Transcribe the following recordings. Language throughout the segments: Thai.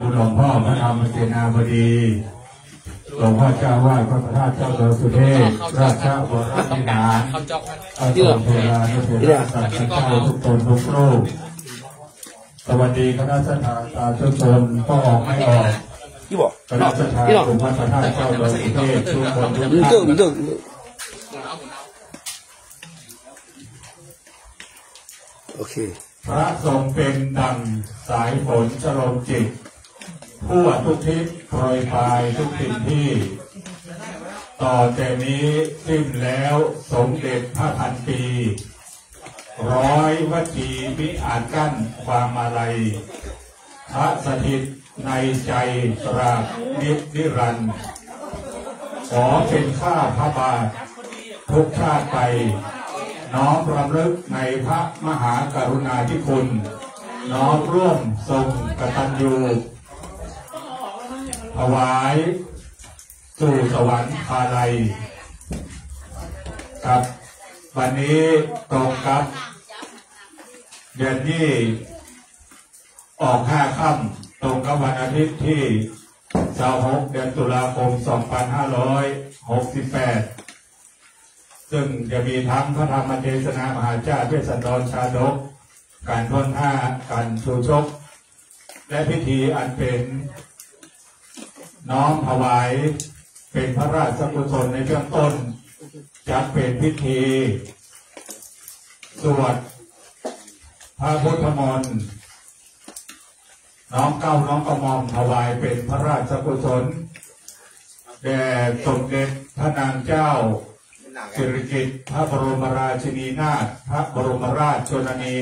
หลวงพ่อพระธรรมเสนาบดีหลวงพ่อเจ้าวาดพระประธานเจ้าเมืองสุเทพราชวรนินานอาจารย์เทรานุเทระสังฆเจ้าทุกตนทุกรูปสวัสดีคณะสัตยาทุกตนก็ออกไม่ออกคณะสัตยาของพระประธานเจ้าเมืองสุเทพทุกคนทุกท่านโอเคพระทรงเป็นดังสายฝนชโลมจิตทั่วทุกทิศโปรยปลายทุกถิ่นที่ต่อแต่นี้สิ้นแล้วสมเด็จพระพันปีร้อยวจีมิอาจกั้นความอาลัยพระสถิตในใจตราบนิรันดร์ขอเป็นข้าพระบาททุกชาติไปน้อมรำลึกในพระมหากรุณาธิคุณน้อมร่วมทรงกตัญญูถวายสู่สวรรค์พาลัยครับวันนี้ตรงกับเดือนที่ออก5 ค่ำตรงกับวันอาทิตย์ที่26 เดือนตุลาคม 2568ซึ่งจะมีทั้งพระธรรมเทศนามหาชาติเทศนรชาดกการทนท่าการชูชกและพิธีอันเป็นน้อมถวายเป็นพระราชกุศลในเบื้องต้นจะเป็นพิธีสวดพระพุทธมนต์น้อมเก้าน้อมกระหม่อมถวายเป็นพระราชกุศลแด่สมเด็จพระนางเจ้าสิริกิติ์พระบรมราชินีนาถพระบรมราชชนนี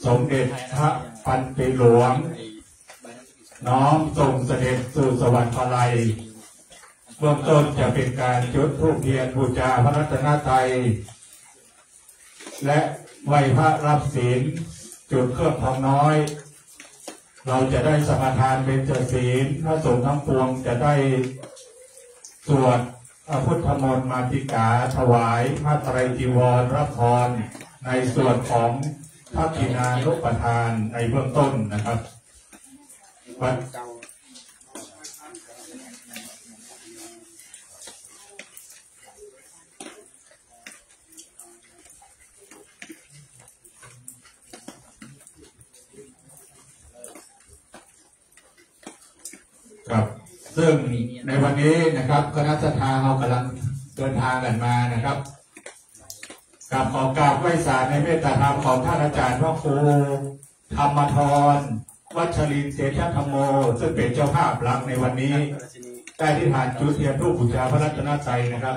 สมเด็จพระพันปีหลวงน้อมส่งเสด็จสู่สวรรค์พาลัยเบื้องต้นจะเป็นการจุดธูปเทียนบูชาพระรัตนตรัยและไหว้พระรับศีลจุดเครื่องทองน้อยเราจะได้สมาทานเบญจศีลพระสงฆ์ทั้งปวงจะได้สวดพระพุทธมนต์มาติกาถวายพระไตรจีวรรับพรในส่วนของพระกินานุปทานในเบื้องต้นนะครับวันครับซึ่งในวันนี้นะครับคณะสัตยาเรากำลังเดินทางกันมานะครับกับขอกราบไหว้สารในเมตตาธรรมของท่านอาจารย์พระครูธรรมธรวัชรินทร์เสถียรธรรมโมซึ่งเป็นเจ้าภาพหลักในวันนี้ได้ที่ฐานจุดเทียนรูปบูชาพระรัตนตรัยนะครับ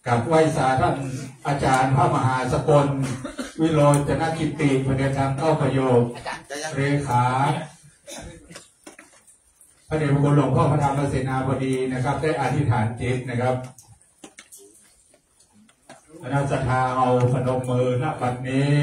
กับไหว้สาท่านอาจารย์พระมหาสกลวิโรจนกิติพระเดชธรรมเข้าประโยคเลขาพระเดชพระคุณหลวงพ่อพระธรรมเสนาบดีนะครับได้อธิษฐานจิตนะครับคณะสัตยาเอาพนมมือณบัดนี้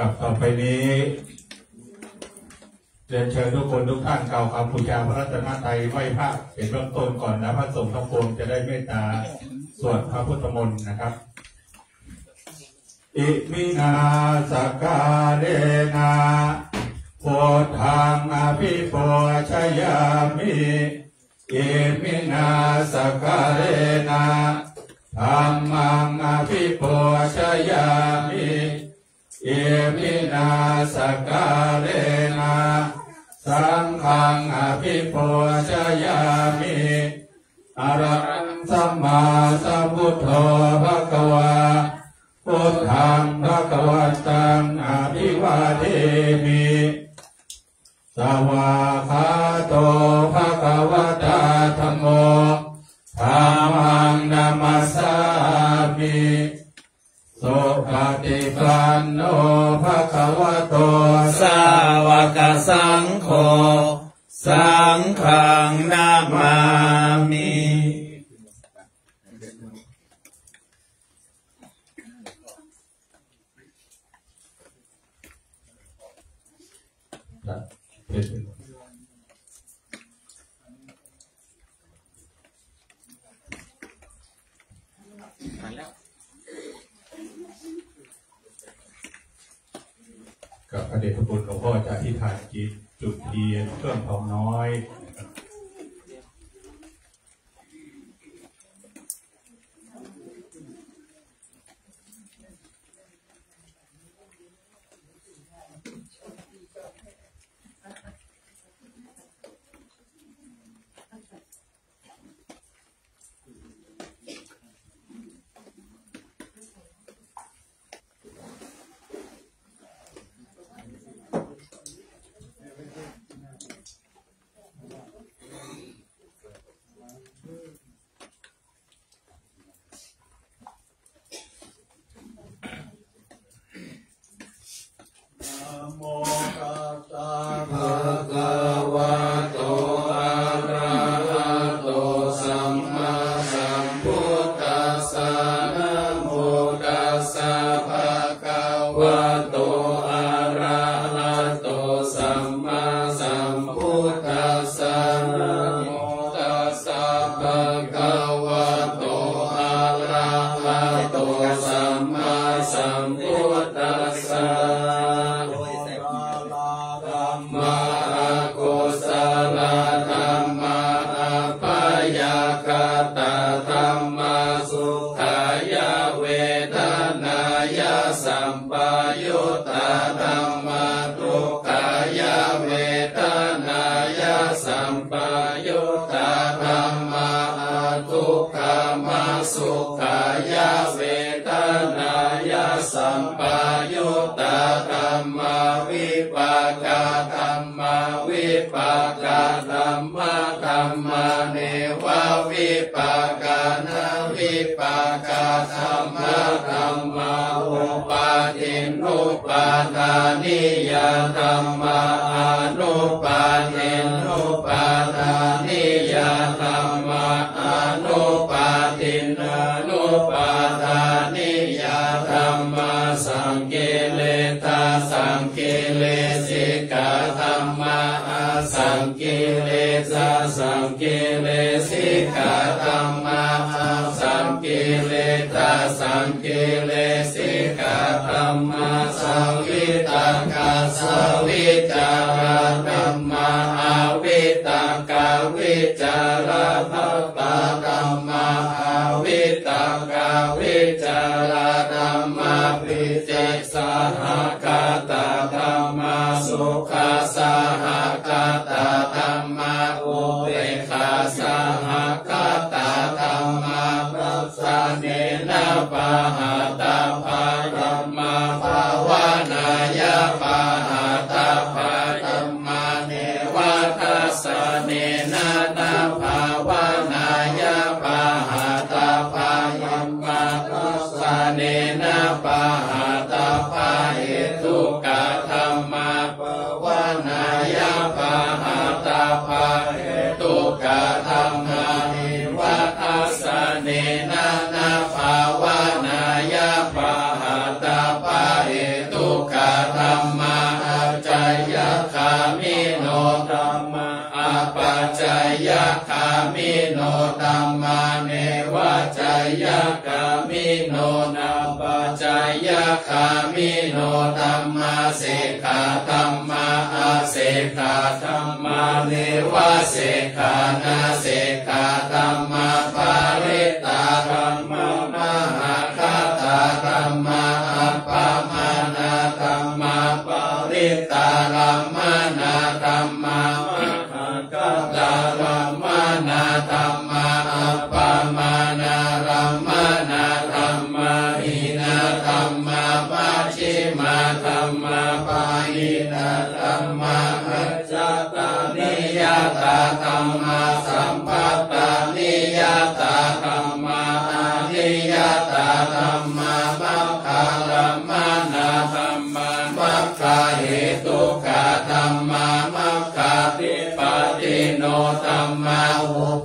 ครับต่อไปนี้เรียนเชิญทุกคนทุกท่านกล่าวคำบูชาพระรัตนตรัยไหว้พระเป็นเบื้องต้นก่อนนะพระสงฆ์ทั้งปวงจะได้เมตตาสวดพระพุทธมนต์นะครับอิมินาสกาเลนะโพธังอภิปูชยามิอิมินาสกาเลนะธัมมังอภิปูชยามิเอมินาสกาเลนะสังฆังอภิปูชยามิอรหังสัมมาสัมพุทโธภควาพุทธังภควตังอภิวาเทมิสวากขาโตภควตาธัมโมธัมมังนัมมัสสามิสุปฏิปันโนภะคะวะโตสาวกสังโฆ สังฆังนามามิกับพระเดชพระคุณหลวงพ่อจะอธิษฐานจิตจุดเทียนเครื่องทองน้อยโมตัสสะภะคะวะโตอะระหะโตสัมมาสัมพุทธัสสะนะโมตัสสะภะคะวะโตอะระหะโตสัมมาสัมพุทธัสสะนะโมตัสสะภะคะวะโตอะระหะโตสัมมาสัมพุทธัสสะมากุศลธรรมะอัปยากตาธรรมะสุขายเวทนายสัมปยุตตาธรรมะทุกขายเวทนายสัมปยุตตาธรรมะทุกขมสุขายเวทนายสัมปยุตตาธรรมะวิปากาธรรมะวิปากาธรรมะธรรมะเนวะวิปากานาวิปากาธรรมะธรรมะอุปาทินุปาทานิยธรรมะอนุปาทินุปาทานิยธรรมะอนุปาทินานุปาทานิยธรรมะสังกิเลสสังกิเลสิกาธรรมะสังกิเลสสังกิเลสิกาธรรมะสังกิเลสสังกิเลสิกาธรรมะสังวิตากาสวิจารธรรมะอวิตากาวิจารภปะธรรมะอวิตากาวิจารธรรมะปิติสหกตาธรรมะสุขสหกตาธรรมะอุเบกขาสหกตาธรรมะปัสสะเนนะปะหะตาภาธรรมะภาวานายะปะหะตาภาธรรมะเนวัฏัสสะเนนะนะภาวานายะปะหะตาภาธรรมะปัสสะเนนะปะหะตาภาเหตุกะธรรมะภาวานายะปะหะตาภาเหตุกะธรรมะเนวัฏัสสะเนนะนะภาวานายะปะหะตาภาเหตุกะธรรมะอัจจยคามิโนธรรมะอปัจจยคามิโนธรรมะเนวัจจยคามิโนนาปัจจยคามิโนธรรมะเสขาธรรมะอาเสขาธรรมะเนวะเสขานาเสขาธรรมะปาริตาธรรมะมหาคตาธรรมะอัปปมานาธรรมะปาริตารัมมานาธรรมะมหาคตารัมมานาธรรมะอัปปมานารัมมานาธรรมะหินาธรรมะปัจฉิมาธรรมะปาหินาธรรมะอัจจตานิยตาธรรมะสัมปัตตานิยตาธรรมะอานิยตาธรรมะมัคคารัมมานาธรรมะมัคคาเหตุกะธรรมะมัคคาปิปะ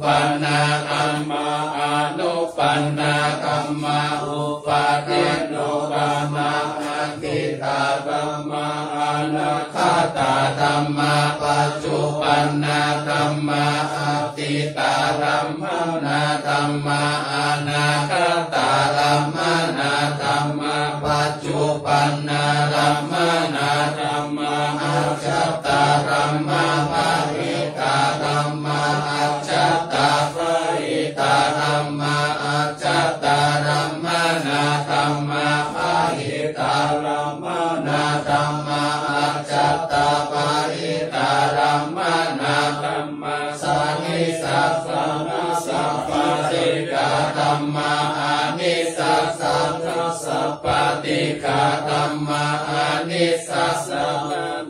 ปันนาธัมมาอนุปันนาธัมมาอุปาทิโนธัมมาอันติตาธัมมาอนาคาตาธัมมาปัจจุปันนาธัมมาอัตติตาธัมมานาธัมมาอนาคาตาธัมมานาธัมมาปัจจุปันนาธัมมานาธัมมาอัจฉตาธัมมาปะริตาธัมมาอัจฉตาปะริตาธัมมาอัจฉตาธัมมานาธัมมาปะริตาธัมมานาธัมมาอัจฉตาปะริตาธัมมานาธัมมาสันนิสัสสะนะสัพพติกาธัมมาอานิสัสสะนะสัพพติกาธัมมาอานิสัสสะ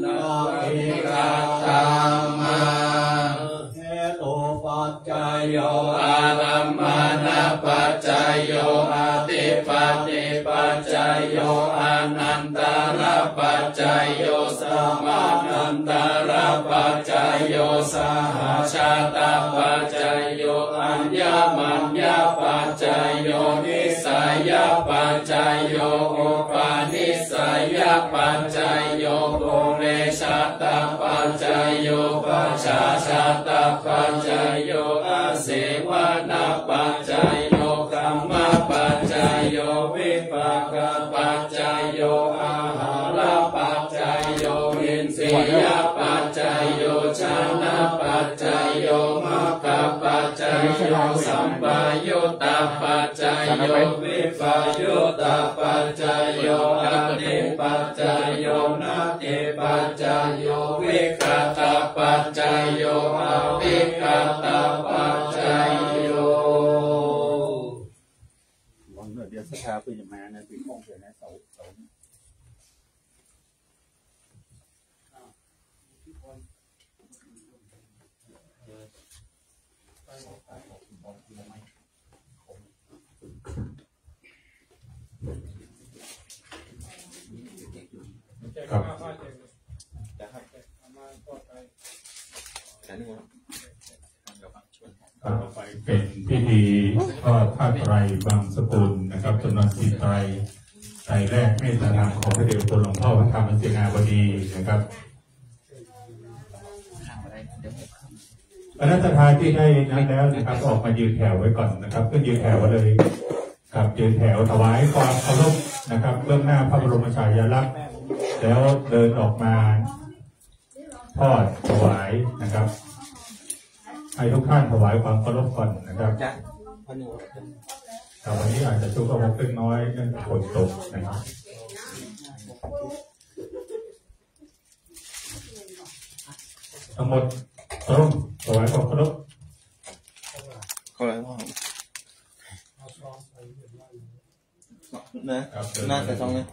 นะติกาธัมมาเหตุปัจจโยอารัมมานะปัจจโยอาติปัติปัจจโยอานันตระปัจจโยสัมมานันตระปัจจโยสหชาตปัจจโยอัญญมัญญปัจจโยนิสัยปัจจโยอุปาณิสัยปัจจโยปุเรชาตปัจจโยปัจฉาชาตปัจจโยอาเสวนาปัจจโยกัมมปัจจโยวิปากปัจจโยอาหารปัจจโยอินทรียปัจจโยชนะปัจจโยมัคคปัจจโยสัมปยุตตปัจจโยวิปยุตตปัจจโยอติปัจจโยนาติปัจจโยวิคัตปัจจโยอวิคัตปัจจโยวันเดือนสัปดาห์ปีจะมาในปีของเดือนเสาร์ครับเป็นพิธีทอดผ้าไตรบางสกุลนะครับจำนวน4ไตรแรกเมตตานามของพระเดชคุณหลวงพ่อพระธรรมเสนาบดีนะครับคณะทาที่ได้นั้นแล้วนะครับออกมายืนแถวไว้ก่อนนะครับก็ยืนแถวไว้เลยครับยืนแถวถวายความเคารพนะครับเบื้องหน้าพระบรมฉายาลักษณ์แล้วเดินออกมาทอดถวายนะครับให้ทุกท่านถวายความเคารพก่อนนะครับแต่วันนี้อาจจะชุกเอาเล็กน้อยเนื่องจากฝนตกนะครับทั้งหมดตรงถวายความเคารพนะน่าจะต้องเลย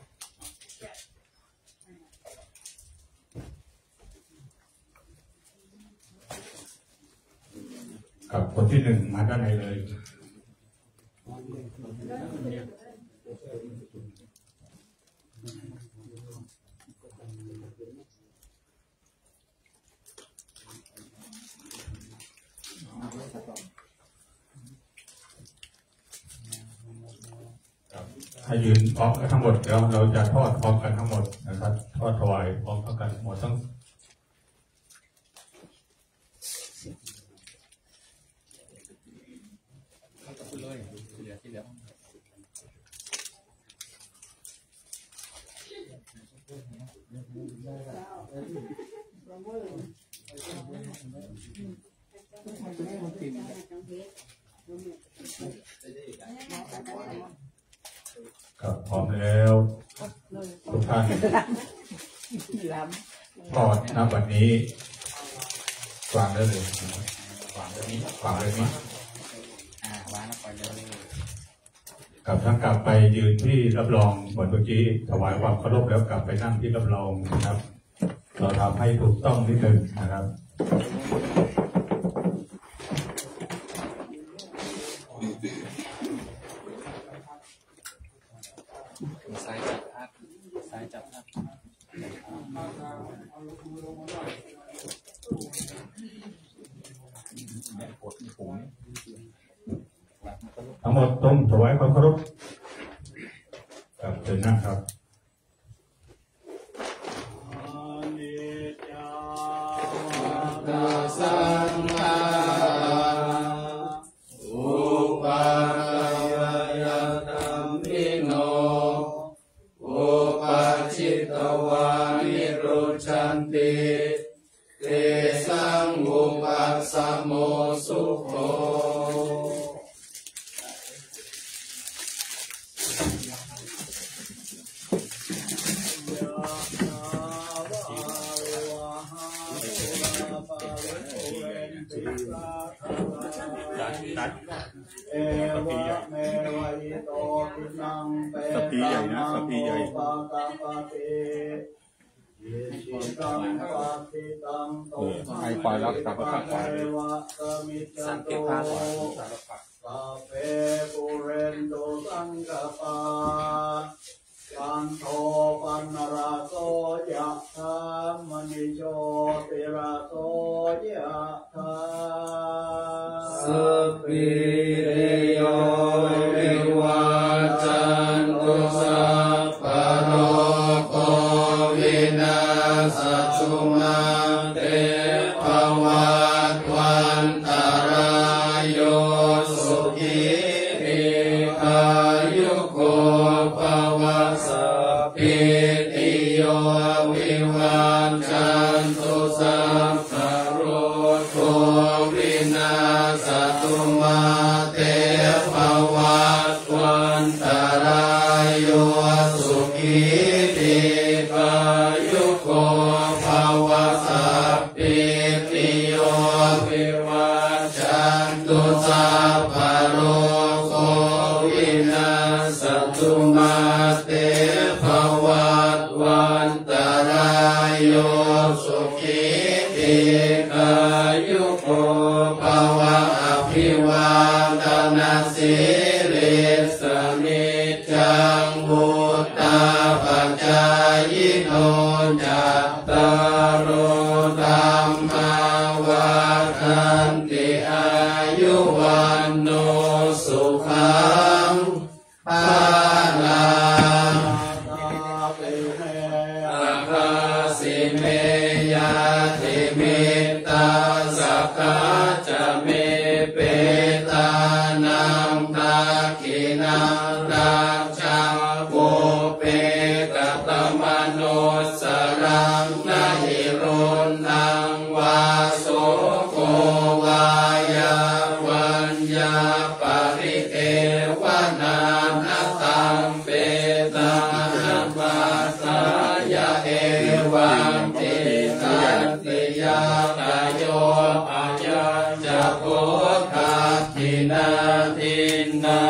กับคนที่1มาด้านในเลยถ้ายืนพร้อมกันทั้งหมดเดี๋ยวเราจะทอดพร้อมกันทั้งหมดนะครับทอดถวายพร้อมกันหมดทั้งครับพร้อมแล้วทุกท่านทอดณวันนี้วางได้เลยวางได้นี้วางได้นี้วางแล้วปล่อยเลย กับทั้งกลับไปยืนที่รับรองเหมือนเมื่อกี้ถวายความเคารพแล้วกลับไปนั่งที่รับรองนะครับเราทำให้ถูกต้องนิดนึงนะครับซ้ายจับพัดซ้ายจับพัดแบบปวดหู ทั้งหมดต้องถวายความเคารพครับเชิญนั่งครับสังฆาอุปายาตัมมิโนอุปชิตวานิรุชันติเตสังอุปัสสโมสุโขสปีใหญ่นะสปีใหญ่ไอควายรักตาประทับควายสังเกตภาพเปปุเรนโตสังกปายันโทปันนราโสยะธามณิโชติราโสยะธาสัพพิโยวิวัจจันตุสัพพะโรโควินาศตุมาเตภวัตวันตรายโยสุขีทีขายุโกภวสัพพิติโยวิวัจจันตุสัพพะโรโควินาศตุมาเตภวัตวันตรายโยสุขีทีขายุโกภวสัพพิติโยวิวัจจันตุสัพพะโรโควินาศตุมาเตภวัตวันตรายโยสุขีทีขายุโกภวะอภิวาทนาสิริสนิจังวุตาปัจจายโนจัตตารโอธรรมาวัฏันติอายุวันโนสุขังภาลังอาคาสิเมยาติเมตตาสักขะจะเมเปตานังตาคินังราชังโกเปกตมโนสรังนาหิรุนังวาโสโกวายาวัญญาปริเทวนานาตังเปตานังวาสายาเอวังติตันติยาตโยอายังจะโพธาทินาทินา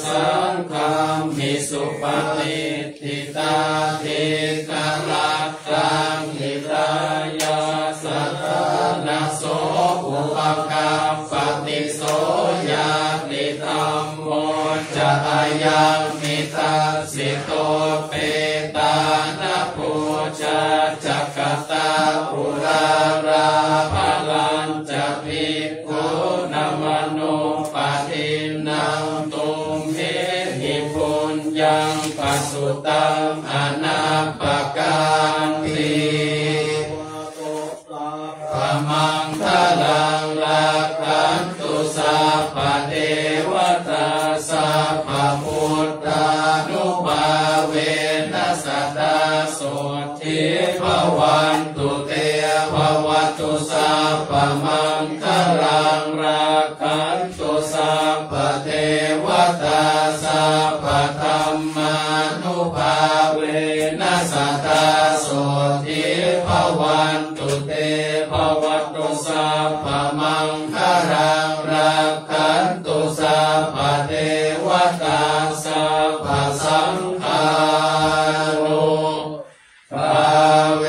สังฆามิสุปฏิทิตาทิกาลักตังหิตายาสัทธนาโสอุปกัปปติโสยาติธัมโมจะอายังมิทัสสิโตเปตานะปูชาจักตาปุราราภลันจะภิกขุนมโนปฏินังตุมเหหิปุญญังปัสสุตังอนาปการติปมังคลังลักขันตุสัพพะเทวตาสัพพะพุทธานุภาเวนัสสตาโสทิภวันตุเตภวตุสัพพะมังคลังรักขันตุสัพพะเทวตาสัพพะธัมมานุภาเวนัสสตาโสทิภวันตุเตภวตุสัพพะมังคลังรักขันตุสัพพะเทวตาสัพพะสังฆานุภาเว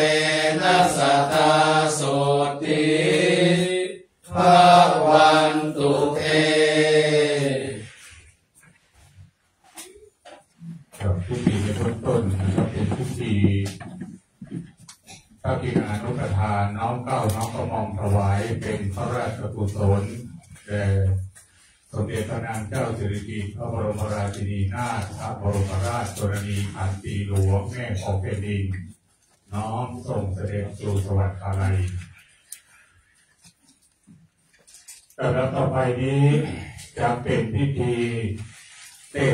นัสสตาโสทิภวันตุเตครับพิธีในเบื้องต้นนะครับเป็นพิธีพระกิณานุปทานน้อมเกล้าน้อมกระหม่อมถวายเป็นพระราชกุศลแด่ สมเด็จพระนางเจ้าสิริกิติ์พระบรมราชินีนาถพระบรมราชชนนีพันปีหลวงแม่ของแผ่นดินน้อมส่งเสด็จสู่สวรรคาลัยแต่แล้วต่อไปนี้จะเป็นพิธี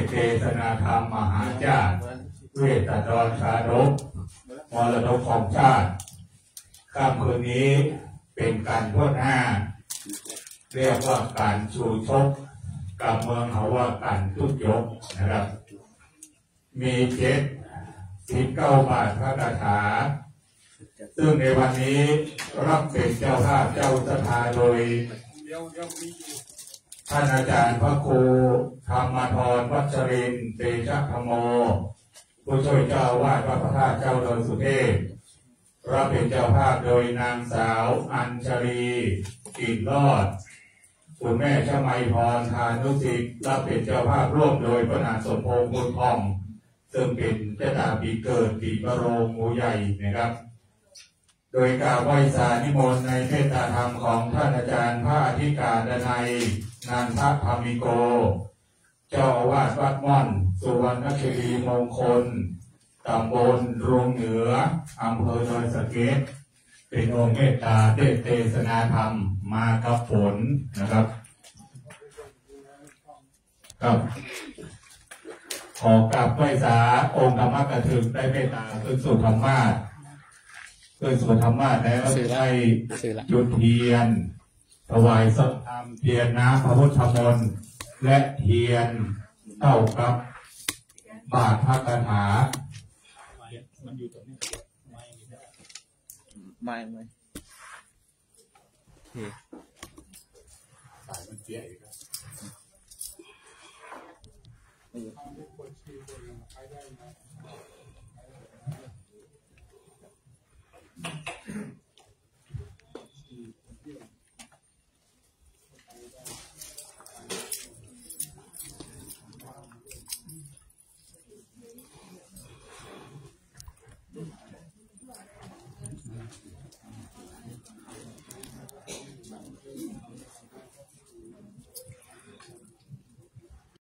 เทศนาธรรมมหาญาติเวสสันดรชาดกมรดกของชาติค่ำคืนนี้เป็นการทวดหน้าเรียกว่าการชูชกกับเมืองเขาว่าการทุกยกนะครับมี19 บาทพระคาถาซึ่งในวันนี้รับเป็นเจ้าภาพเจ้าสถาโดยท่านอาจารย์พระครูธรรมธรวัชรินทร์เตชะธรรมโมผู้ช่วยเจ้าวาดวัดพระธาตุเจ้าดอยสุเทพรับเป็นเจ้าภาพโดยนางสาวอัญชลีกลิ่นรอดคุณแม่ชมัยพรทานุสิทธิ์รับเป็นเจ้าภาพร่วมโดยพระนางสมพงษ์บุญทองซึ่งเป็นเจ้าตาปีเกิดปีมะโรงหมู่ใหญ่นะครับโดยกล่าวไหว้สานิมนต์ในเทศธรรมของท่านอาจารย์พระอธิการดนัยนันทธรรมิโกเจ้าอาวาสวัดม่อนสุวรรณคีรีมงคลตำบลโรงเหนืออำเภอดอยสะเก็ดเป็นองค์เมตตาเทศนาธรรมมากับฝนนะครับครับขอกราบไหว้สาองค์ธรรมกถึกได้เมตตาขึ้นสู่ธรรมาสขึ้นสู่ธรรมาสแล้วได้จุดเทียนถวายสักธรรมเทียนน้ำพระพุทธมนต์และเทียนเท่ากับบาทพระคาถามันอยู่ตรงนี้ไม่สายมันเสียอีก